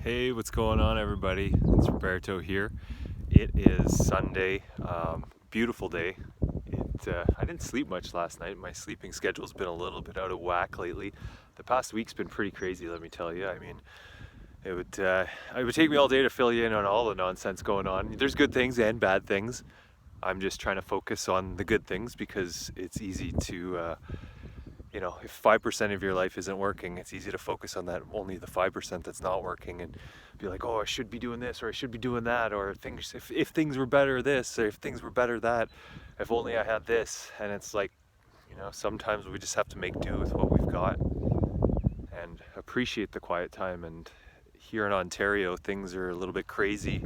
Hey, what's going on, everybody? It's Roberto here. It is Sunday, beautiful day. I didn't sleep much last night. My sleeping schedule's been a little bit out of whack lately. The past week's been pretty crazy, let me tell you. I mean, it would take me all day to fill you in on all the nonsense going on. There's good things and bad things. I'm just trying to focus on the good things because it's easy to if 5% of your life isn't working, it's easy to focus on that, only the 5% that's not working, and be like, oh, I should be doing this, or I should be doing that, or things, if things were better this, or if things were better that, if only I had this. And it's like, sometimes we just have to make do with what we've got and appreciate the quiet time. And here in Ontario, things are a little bit crazy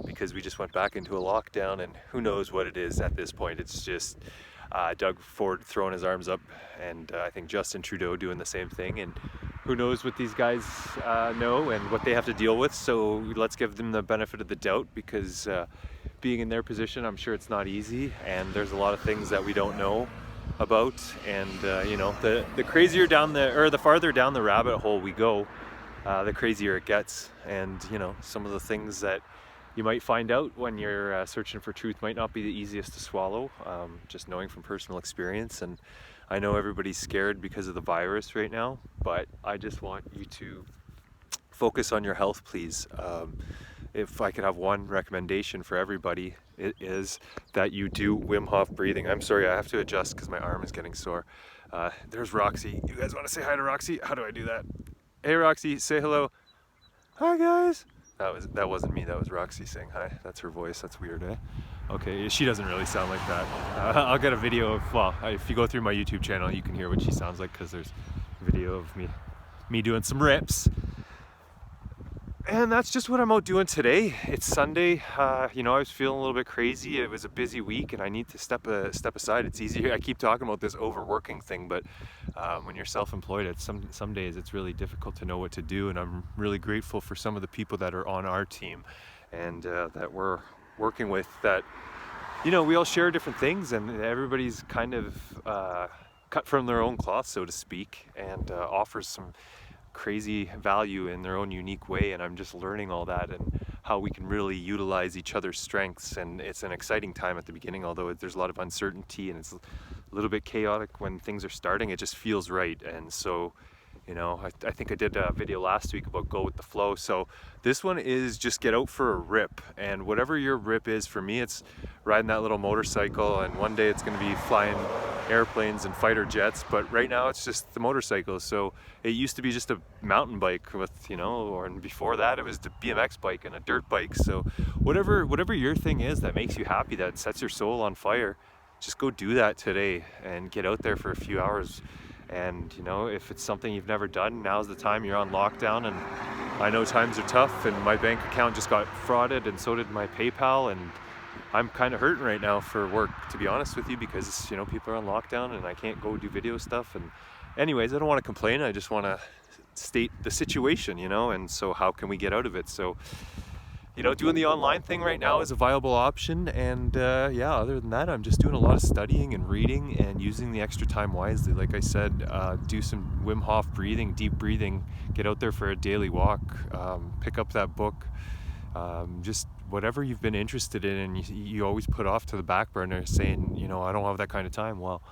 because we just went back into a lockdown, and who knows what it is at this point. It's just Doug Ford throwing his arms up, and I think Justin Trudeau doing the same thing, and who knows what these guys know and what they have to deal with. So let's give them the benefit of the doubt, because being in their position, I'm sure it's not easy, and there's a lot of things that we don't know about. And the crazier the farther down the rabbit hole we go, the crazier it gets. And some of the things that you might find out when you're searching for truth might not be the easiest to swallow, just knowing from personal experience. And I know everybody's scared because of the virus right now, but I just want you to focus on your health, please. If I could have one recommendation for everybody, it is that you do Wim Hof breathing. I'm sorry, I have to adjust because my arm is getting sore. There's Roxy. You guys want to say hi to Roxy? How do I do that? Hey Roxy, say hello. Hi guys. That wasn't me, that was Roxy saying hi. That's her voice. That's weird, eh? Okay, she doesn't really sound like that. I'll get a video of, if you go through my YouTube channel, you can hear what she sounds like, because there's a video of me doing some rips. And that's just what I'm out doing today. It's Sunday. I was feeling a little bit crazy. It was a busy week, and I need to step aside. It's easy. I keep talking about this overworking thing, but when you're self-employed, some days it's really difficult to know what to do. And I'm really grateful for some of the people that are on our team and that we're working with. That we all share different things, and everybody's kind of cut from their own cloth, so to speak, and offers some crazy value in their own unique way. And I'm just learning all that and how we can really utilize each other's strengths. And it's an exciting time at the beginning, although there's a lot of uncertainty and it's a little bit chaotic when things are starting. It just feels right. And so I think I did a video last week about go with the flow. So this one is just get out for a rip, and whatever your rip is. For me, it's riding that little motorcycle, and one day it's going to be flying airplanes and fighter jets, but right now it's just the motorcycle. So it used to be just a mountain bike with, and before that it was the BMX bike and a dirt bike. So whatever your thing is that makes you happy, that sets your soul on fire, just go do that today and get out there for a few hours. And if it's something you've never done, now's the time. You're on lockdown, and I know times are tough, and my bank account just got frauded, and so did my PayPal, and I'm kind of hurting right now for work, to be honest with you, because people are on lockdown and I can't go do video stuff. And anyways, I don't want to complain, I just want to state the situation, and so how can we get out of it? So doing the online thing right now is a viable option. And other than that, I'm just doing a lot of studying and reading and using the extra time wisely. Like I said, do some Wim Hof breathing, deep breathing, get out there for a daily walk, pick up that book, just whatever you've been interested in and you always put off to the back burner, saying, I don't have that kind of time. Well,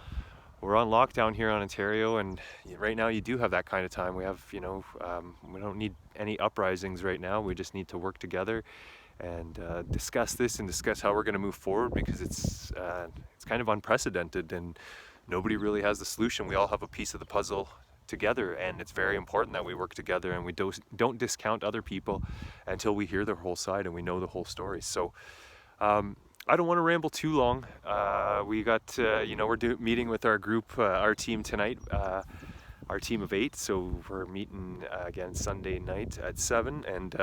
we're on lockdown here in Ontario, and right now you do have that kind of time. We have, we don't need any uprisings right now. We just need to work together and discuss this and discuss how we're going to move forward, because it's kind of unprecedented and nobody really has the solution. We all have a piece of the puzzle together, and it's very important that we work together and we don't discount other people until we hear their whole side and we know the whole story. So I don't want to ramble too long. We got, we're meeting with our group, our team tonight, our team of 8. So we're meeting again Sunday night at 7, and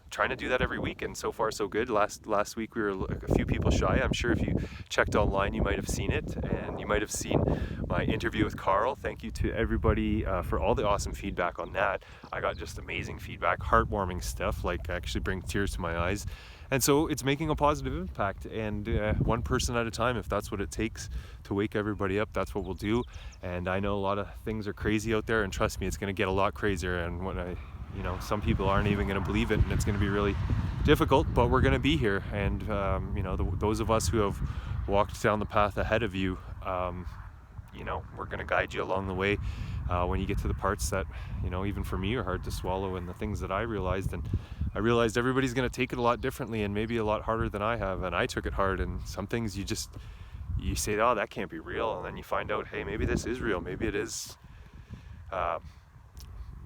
trying to do that every week. And so far so good. Last week we were a few people shy. I'm sure if you checked online, you might have seen it, and you might have seen my interview with Carl. Thank you to everybody for all the awesome feedback on that. I got just amazing feedback, heartwarming stuff, like actually bring tears to my eyes. And so it's making a positive impact, and one person at a time. If that's what it takes to wake everybody up, that's what we'll do. And I know a lot of things are crazy out there, and trust me, it's going to get a lot crazier. And when you know, some people aren't even going to believe it, and it's going to be really difficult, but we're going to be here. And you know, those of us who have walked down the path ahead of you, you know, we're going to guide you along the way when you get to the parts that, you know, even for me are hard to swallow, and the things that I realized. And I realized everybody's going to take it a lot differently, and maybe a lot harder than I have, and I took it hard. And some things you say, oh, that can't be real, and then you find out, hey, maybe this is real. Maybe it is a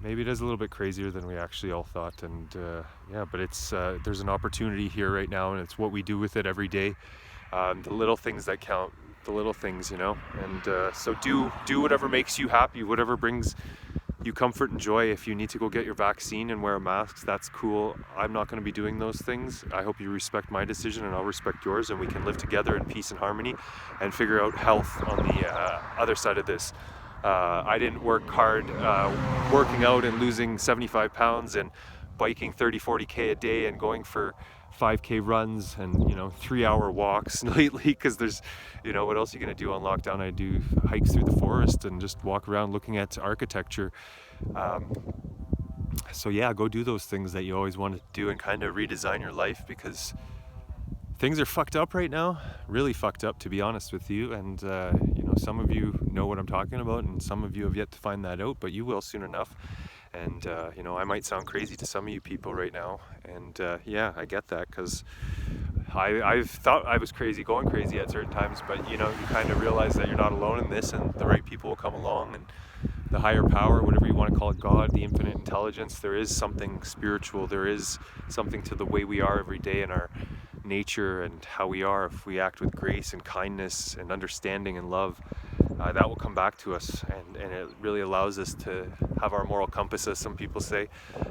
little bit crazier than we actually all thought. And yeah, but it's there's an opportunity here right now, and it's what we do with it every day. The little things that count, the little things, you know. And so do whatever makes you happy, whatever brings you comfort and joy. If you need to go get your vaccine and wear a mask, that's cool. I'm not going to be doing those things. I hope you respect my decision, and I'll respect yours, and we can live together in peace and harmony and figure out health on the other side of this. I didn't work hard working out and losing 75 pounds and biking 30-40K a day and going for 5K runs and, you know, 3-hour walks lately, because there's, you know, what else are you going to do on lockdown? I do hikes through the forest and just walk around looking at architecture. So yeah, go do those things that you always wanted to do and kind of redesign your life, because things are fucked up right now, really fucked up, to be honest with you. And you know, some of you know what I'm talking about, and some of you have yet to find that out, but you will soon enough. And you know, I might sound crazy to some of you people right now, and yeah, I get that, because I've thought I was going crazy at certain times, but you know, you kind of realize that you're not alone in this, and the right people will come along, and the higher power, whatever you want to call it, God, the infinite intelligence, there is something spiritual, there is something to the way we are every day in our nature and how we are. If we act with grace and kindness and understanding and love, that will come back to us, and it really allows us to have our moral compass, as some people say,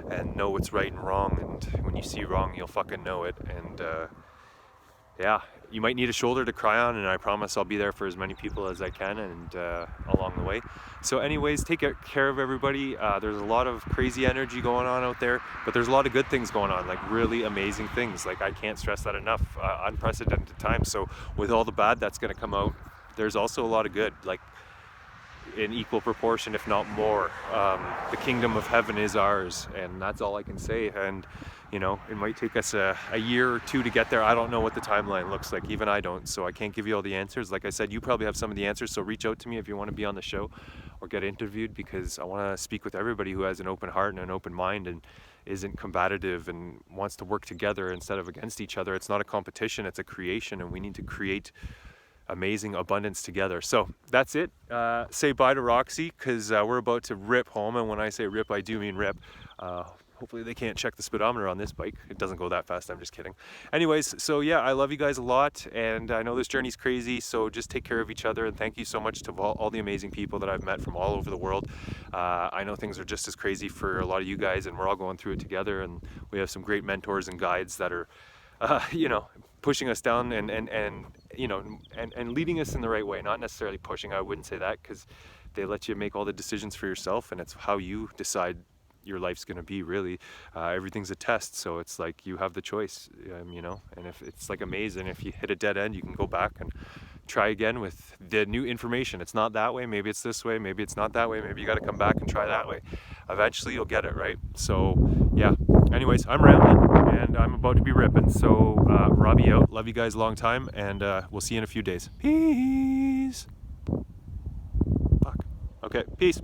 and know what's right and wrong. And when you see wrong, you'll fucking know it. And yeah, you might need a shoulder to cry on, and I promise I'll be there for as many people as I can, and along the way. So anyways, take care of everybody. There's a lot of crazy energy going on out there, but there's a lot of good things going on, like really amazing things. Like, I can't stress that enough. Unprecedented times. So with all the bad that's going to come out, there's also a lot of good, like in equal proportion, if not more. The kingdom of heaven is ours, and that's all I can say. And you know, it might take us a year or two to get there. I don't know what the timeline looks like. Even I don't, so I can't give you all the answers. Like I said, you probably have some of the answers, so reach out to me if you want to be on the show or get interviewed, because I want to speak with everybody who has an open heart and an open mind and isn't combative and wants to work together instead of against each other. It's not a competition, it's a creation, and we need to create amazing abundance together. So that's it. Say bye to Roxy, because we're about to rip home, and when I say rip, I do mean rip. Hopefully they can't check the speedometer on this bike. It doesn't go that fast, I'm just kidding. Anyways, so yeah, I love you guys a lot, and I know this journey's crazy, so just take care of each other, and thank you so much to all the amazing people that I've met from all over the world. I know things are just as crazy for a lot of you guys, and we're all going through it together, and we have some great mentors and guides that are you know, pushing us down and you know, and leading us in the right way. Not necessarily pushing, I wouldn't say that, because they let you make all the decisions for yourself, and it's how you decide your life's going to be, really. Everything's a test, so it's like you have the choice, you know. And if it's like a maze, and if you hit a dead end, you can go back and try again with the new information. It's not that way, maybe it's this way, maybe it's not that way, maybe you got to come back and try that way. Eventually you'll get it, right? So yeah, anyways, I'm rambling and I'm about to be ripping. So Robbie out. Love you guys a long time, and we'll see you in a few days. Peace. Fuck. Okay, peace.